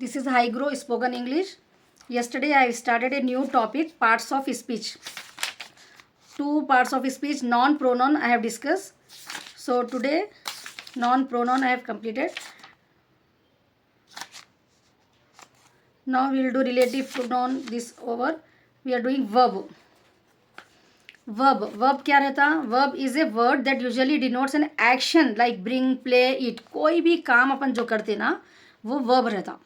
This is High Grow Spoken English. Yesterday I started a new topic, parts of speech. Two parts of speech, non-pronoun I have discussed. So today non-pronoun I have completed. Now we will do relative pronoun this over. We are doing verb. Verb क्या रहता? Verb is a word that usually denotes an action like bring, play, eat. कोई भी काम अपन जो करते ना वो verb रहता.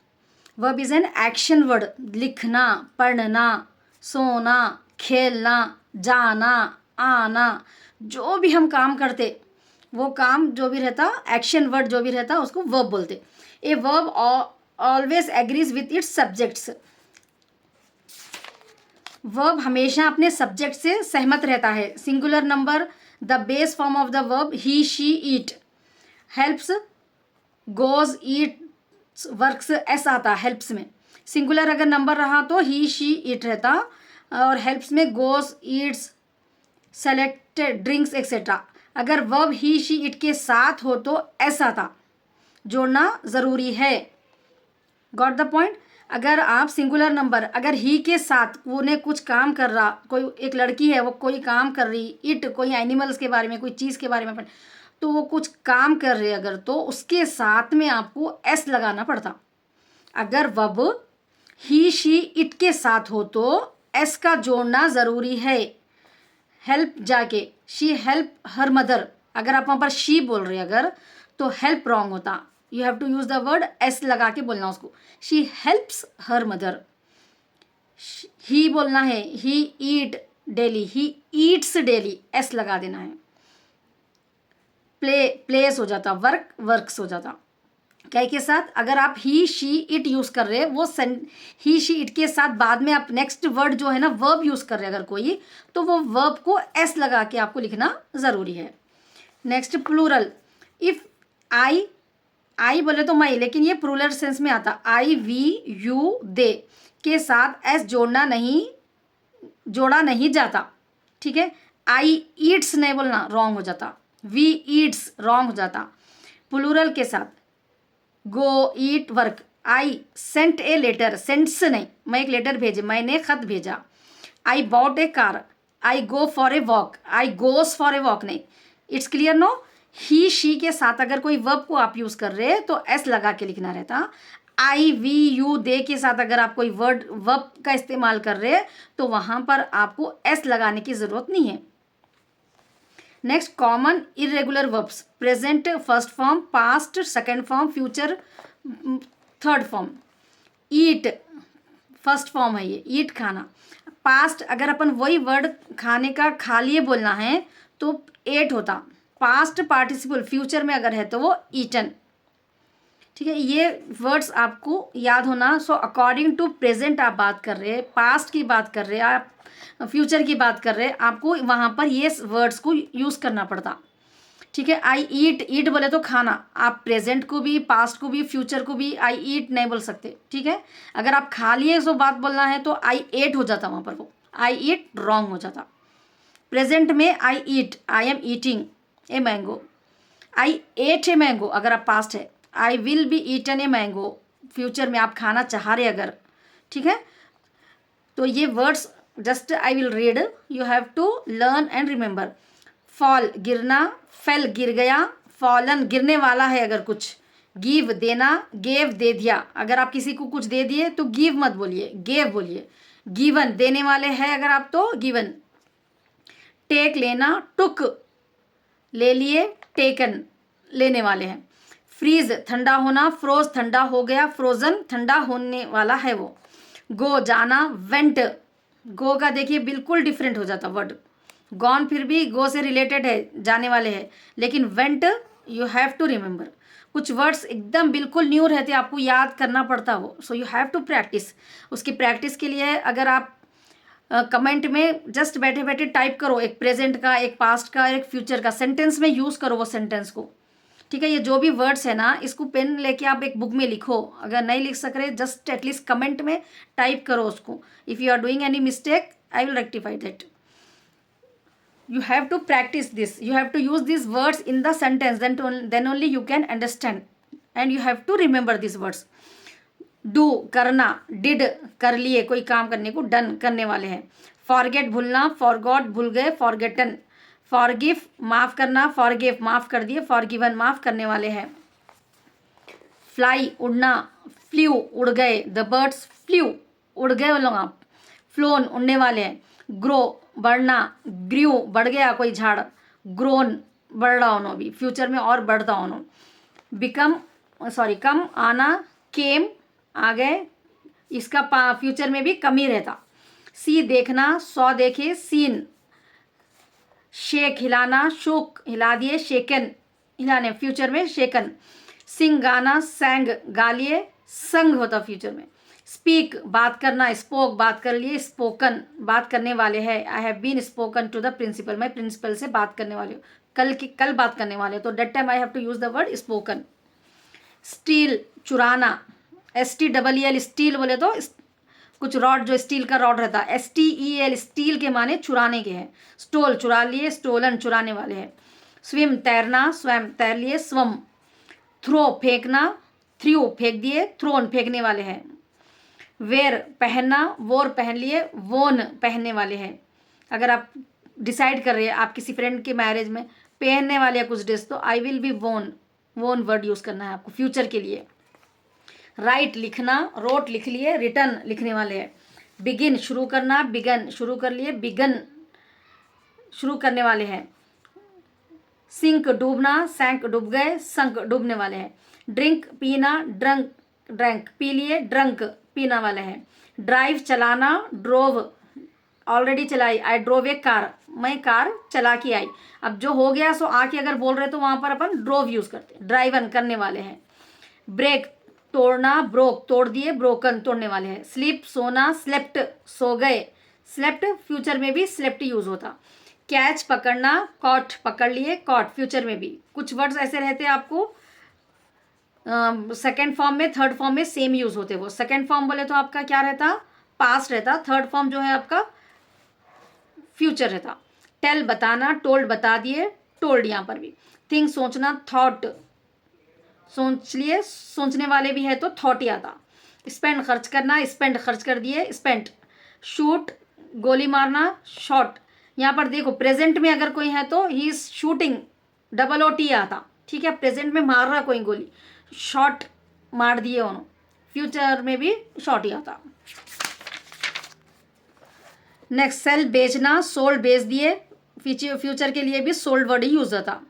Verb is an action word. लिखना, पढ़ना, सोना, खेलना, जाना, आना, जो भी हम काम करते वो काम जो भी रहता, एक्शन वर्ड जो भी रहता उसको वर्ब बोलते. A verb always agrees with its subjects. Verb हमेशा अपने सब्जेक्ट से सहमत रहता है. Singular number, the base form of the verb he, she, eat. Helps, goes, eat, works, S आता हेल्प्स में. सिंगुलर अगर नंबर रहा तो ही, शी, इट रहता. और हेल्प्स में गोस, ईट्स, सेलेक्टेड, ड्रिंक्स एक्सेट्रा. अगर वर्ब ही, शी, इट के साथ हो तो एस आता. जोड़ना ज़रूरी है. Got the point. अगर आप सिंगुलर नंबर अगर ही के साथ उन्हें कुछ काम कर रहा, कोई एक लड़की है वो कोई काम कर रही, इट कोई एनिमल्स के बारे में कोई चीज़ के बारे में, तो वो कुछ काम कर रहे अगर तो उसके साथ में आपको एस लगाना पड़ता. अगर वर्ब ही, शी, इट के साथ हो तो एस का जोड़ना ज़रूरी है. हेल्प जाके शी हेल्प हर मदर, अगर आप वहाँ पर शी बोल रहे अगर तो हेल्प रॉन्ग होता. You have to use the word S लगा के बोलना उसको. She helps her mother. He बोलना है he eat daily, he eats daily, S लगा देना है. प्ले, प्लेस हो जाता. वर्क, वर्क्स हो जाता. क्या के साथ? अगर आप ही, शी, इट यूज़ कर रहे वो ही, शी, इट के साथ बाद में आप नेक्स्ट वर्ड जो है ना वर्ब यूज़ कर रहे अगर कोई, तो वो वर्ब को एस लगा के आपको लिखना ज़रूरी है. Next plural. इफ़ आई बोले तो माई, लेकिन ये प्लूरल सेंस में आता. आई, वी, यू, दे के साथ एस जोड़ा नहीं जाता. ठीक है. आई ईट्स नहीं बोलना, रॉन्ग हो जाता. वी ईट्स रॉन्ग हो जाता. प्लूरल के साथ go, eat, work. I sent a letter, sents नहीं, मैं एक लेटर भेजे, मैंने खत भेजा. I bought a car. I go for a walk. I goes for a walk नहीं. It's clear no. He, she के साथ अगर कोई वर्ब को आप यूज़ कर रहे तो एस लगा के लिखना रहता. आई, वी, यू, दे के साथ अगर आप कोई वर्ब का इस्तेमाल कर रहे तो वहाँ पर आपको एस लगाने की ज़रूरत नहीं है. Next, common irregular verbs. Present first form, past second form, future third form. ईट फर्स्ट फॉर्म है ये, ईट खाना. पास्ट अगर अपन वही वर्ड खाने का खा लिए बोलना है तो एट होता. पास्ट पार्टिसिपल फ्यूचर में अगर है तो वो ईटन. ठीक है. ये वर्ड्स आपको याद होना. सो अकॉर्डिंग टू प्रेजेंट आप बात कर रहे हैं, पास्ट की बात कर रहे हैं, आप फ्यूचर की बात कर रहे हैं, आपको वहाँ पर ये वर्ड्स को यूज़ करना पड़ता. ठीक है. आई ईट, ईट बोले तो खाना, आप प्रेजेंट को भी, पास्ट को भी, फ्यूचर को भी आई ईट नहीं बोल सकते. ठीक है. अगर आप खा लिए सो बात बोलना है तो आई एट हो जाता वहाँ पर, वो आई ईट रॉन्ग हो जाता. प्रेजेंट में I eat, I am eating a mango. I ate a mango अगर आप पास्ट है. I will be eaten a mango, future में आप खाना चाह रहे अगर. ठीक है. तो ये words just I will read, you have to learn and remember. Fall गिरना, फेल गिर गया, फॉलन गिरने वाला है अगर कुछ. गिव देना, गेव दे दिया. अगर आप किसी को कुछ दे दिए तो गिव मत बोलिए, गेव बोलिए. गिवन देने वाले हैं अगर आप तो गिवन. टेक लेना, टुक ले लिए, टेकन लेने वाले हैं. फ्रीज ठंडा होना, फ्रोज ठंडा हो गया, फ्रोजन ठंडा होने वाला है वो. गो जाना, वेंट. गो का देखिए बिल्कुल डिफरेंट हो जाता वर्ड. गॉन फिर भी गो से रिलेटेड है, जाने वाले हैं, लेकिन went you have to remember. कुछ वर्ड्स एकदम बिल्कुल न्यू रहते, आपको याद करना पड़ता वो. So you have to practise. उसकी प्रैक्टिस के लिए अगर आप कमेंट में जस्ट बैठे बैठे टाइप करो, एक प्रेजेंट का, एक पास्ट का, एक फ्यूचर का, सेंटेंस में यूज़ करो वो सेंटेंस को. ठीक है. ये जो भी वर्ड्स है ना इसको पेन लेके आप एक बुक में लिखो. अगर नहीं लिख सक रहे जस्ट एटलीस्ट कमेंट में टाइप करो उसको. If you are doing any mistake I will rectify that. you have to practice this, you have to use these words in the sentence, then only you can understand and you have to remember these words. Do करना, did कर लिए कोई काम करने को, done करने वाले हैं। फॉरगेट भूलना, फॉरगॉट भूल गए, फॉरगेटन। फॉरगिव माफ करना, फॉरगिव माफ कर दिए, फॉरगिवन माफ करने वाले हैं। फ्लाई उड़ना, फ्ल्यू उड़ गए, द बर्ड्स फ्ल्यू उड़ गए लोग आप। फ्लोन उड़ने वाले हैं। ग्रो बढ़ना, ग्रू बढ़ गया कोई झाड़, ग्रोन बढ़ रहा होना भी फ्यूचर में और बढ़ता होना। बिकम कम आना, केम आ गए, इसका फ्यूचर में भी कम ही रहता। सी देखना, सौ देखे, सीन। शेक हिलाना, शोक हिला दिए, शेकन हिलाने फ्यूचर में शेकन। सिंग गाना, सैंग गा लिए, संग होता फ्यूचर में। स्पीक बात करना, स्पोक बात कर लिए, स्पोकन बात करने वाले हैं। I have been spoken to the principal, मैं प्रिंसिपल से बात करने वाली हूँ, कल बात करने वाले, तो that time I have to use the word spoken. Steal चुराना, STEEL, स्टील बोले तो कुछ रॉड, जो स्टील का रॉड रहता है, STEL स्टील के माने चुराने के हैं। स्टोल चुरा लिए, स्टोलन चुराने वाले हैं। स्विम तैरना, स्वयं तैर लिए, स्वम। थ्रो फेंकना, थ्रू फेंक दिए, थ्रोन फेंकने वाले हैं। वेयर पहनना, वोर पहन लिए, वोन पहनने वाले हैं। अगर आप डिसाइड कर रहे हैं आप किसी फ्रेंड के मैरिज में पहनने वाले हैं कुछ ड्रेस, तो आई विल बी वोन, वोन वर्ड यूज करना है आपको फ्यूचर के लिए। राइट लिखना, रोट लिख लिए, रिटर्न लिखने वाले हैं। बिगिन शुरू करना, बिगन शुरू कर लिए, बिगन शुरू करने वाले हैं। सिंक डूबना, सैंक डूब गए, संक डूबने वाले हैं। ड्रिंक पीना, ड्रंक ड्रंक पी लिए, ड्रंक पीना वाले हैं। ड्राइव चलाना, ड्रोव ऑलरेडी चलाई, आई ड्रोव ए कार, मैं कार चला के आई। अब जो हो गया सो आके अगर बोल रहे तो वहां पर अपन ड्रोव यूज करते हैं। ड्राइवन करने वाले हैं। ब्रेक तोड़ना, ब्रोक तोड़ दिए, ब्रोकन तोड़ने वाले हैं। स्लीप सोना, स्लेप्ट सो गए, स्लेप्ट फ्यूचर में भी स्लेप्ट यूज होता। कैच पकड़ना, कॉट पकड़ लिए, कॉट फ्यूचर में भी। कुछ वर्ड्स ऐसे रहते हैं आपको सेकेंड फॉर्म में, थर्ड फॉर्म में सेम यूज होते। वो सेकेंड फॉर्म बोले तो आपका क्या रहता, पास्ट रहता। थर्ड फॉर्म जो है आपका फ्यूचर रहता। टेल बताना, टोल्ड बता दिए, टोल्ड यहाँ पर भी। थिंक सोचना, थॉट सोच लिए, सोचने वाले भी है तो थॉट ही आता। स्पेंड खर्च करना, स्पेंड खर्च कर दिए, स्पेंट। शूट गोली मारना, शॉट। यहाँ पर देखो प्रेजेंट में अगर कोई है तो ही इज शूटिंग, OOT आता, ठीक है, प्रेजेंट में मार रहा कोई गोली, शॉट मार दिए उन्होंने, फ्यूचर में भी शॉट ही आता। नेक्स्ट सेल बेचना, सोल्ड बेच दिए, फ्यूचर के लिए भी सोल्ड वर्ड ही यूज होता।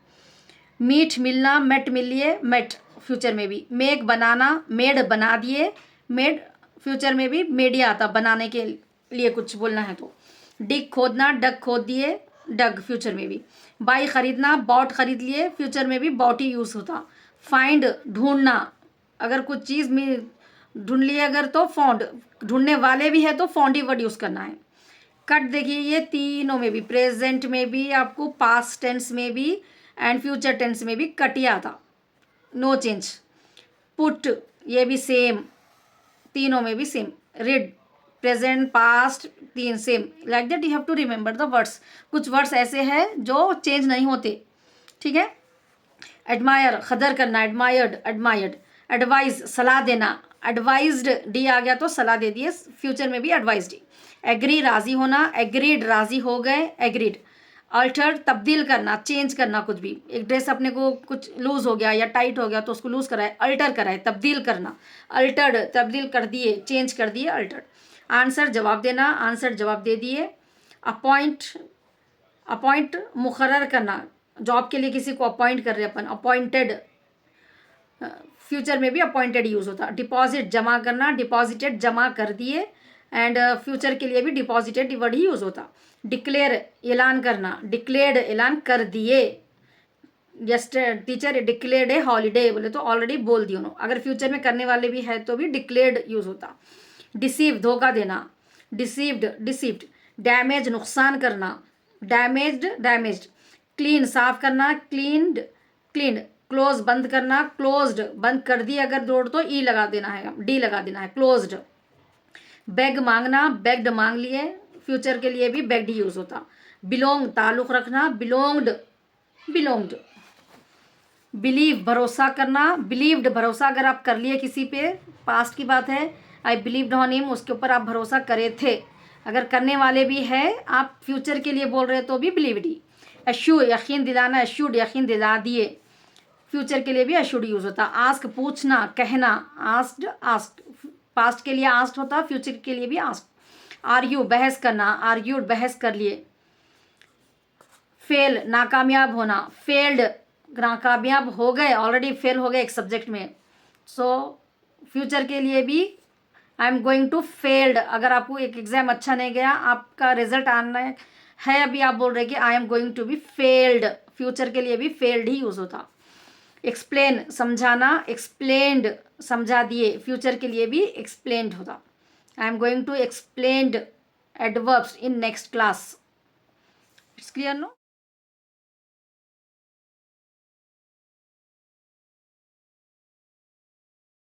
मीट मिलना, मेट मिल लिए, मेट फ्यूचर में भी। मेक बनाना, मेड बना दिए, मेड फ्यूचर में भी मेड ही आता बनाने के लिए कुछ बोलना है तो। डिग खोदना, डग खोद दिए, डग फ्यूचर में भी। बाई खरीदना, बॉट खरीद लिए, फ्यूचर में भी बॉट ही यूज होता। फाइंड ढूंढना, अगर कुछ चीज़ में ढूंढ लिए अगर तो फाउंड, ढूंढने वाले भी है तो फाउंड ही वर्ड यूज करना है। कट देखिए ये तीनों में भी, प्रेजेंट में भी आपको, पास्ट टेंस में भी एंड फ्यूचर टेंस में भी कट ही आता, नो चेंज। पुट ये भी सेम, तीनों में भी सेम। रीड प्रेजेंट पास्ट तीन same, like that you have to remember the words. कुछ वर्ड्स ऐसे हैं जो चेंज नहीं होते, ठीक है। एडमायर कदर करना, एडमायर्ड एडमायर्ड। एडवाइज सलाह देना, एडवाइज्ड डी आ गया तो सलाह दे दिए, फ्यूचर में भी एडवाइज्ड। एग्री राजी होना, एग्रीड राजी हो गए, एग्रीड। अल्टर तब्दील करना, चेंज करना कुछ भी, एक ड्रेस अपने को कुछ लूज हो गया या टाइट हो गया तो उसको लूज कराए, अल्टर कराए, तब्दील करना। अल्टर्ड तब्दील कर दिए, चेंज कर दिए, अल्टर्ड। आंसर जवाब देना, आंसर जवाब दे दिए। अपॉइंट मुकर्रर करना, जॉब के लिए किसी को अपॉइंट कर रहे अपन, अपॉइंटेड फ्यूचर में भी अपॉइंटेड यूज होता। डिपॉजिट जमा करना, डिपॉजिटेड जमा कर दिए, एंड फ्यूचर के लिए भी डिपॉजिटेड वर्ड ही यूज होता। डिक्लेयर ऐलान करना, डिक्लेयर्ड ऐलान कर दिए। टीचर डिक्लेयर्ड ए हॉलीडे बोले तो ऑलरेडी बोल दिए उन्होंने, अगर फ्यूचर में करने वाले भी है तो भी डिक्लेयर्ड यूज होता। डिसीव धोखा देना, डिसीव्ड डिसीव्ड। डैमेज नुकसान करना, डैमेज्ड डैमेज्ड। क्लीन साफ करना, क्लीन्ड क्लीन्ड। क्लोज बंद करना, क्लोज्ड बंद कर दिए अगर जोड़ तो ई लगा देना है, डी लगा देना है, क्लोज्ड। बेग मांगना, बेग्ड मांग लिए, फ्यूचर के लिए भी बेग्ड यूज होता। बिलोंग ताल्लुक रखना, बिलोंग्ड बिलोंग्ड। बिलीव भरोसा करना, बिलीव्ड भरोसा अगर आप कर लिए किसी पे पास्ट की बात है, आई बिलीव्ड ऑन हिम, उसके ऊपर आप भरोसा करे थे। अगर करने वाले भी है, आप फ्यूचर के लिए बोल रहे तो भी बिलीव्ड ही। एश्योर यकीन दिलाना, एश्योर्ड यकीन दिला दिए, फ्यूचर के लिए भी एश्योर्ड यूज होता। आस्क पूछना, कहना, आस्क्ड आस्क्ड, पास्ट के लिए आस्क्ड होता, फ्यूचर के लिए भी आस्क्ड। आर्ग्यू बहस करना, आर्ग्यूड बहस कर लिए। फेल नाकामयाब होना, फेल्ड नाकामयाब हो गए, ऑलरेडी फेल हो गए एक सब्जेक्ट में। सो फ्यूचर के लिए भी I am going to failed, अगर आपको एक एग्जाम अच्छा नहीं गया, आपका रिजल्ट आना है, अभी आप बोल रहे कि I am going to be failed, future के लिए भी फेल्ड ही यूज होता। एक्सप्लेन समझाना, एक्सप्लेन्ड समझा दिए, फ्यूचर के लिए भी एक्सप्लेन्ड होता। I am going to explained adverbs in next class. It's clear no?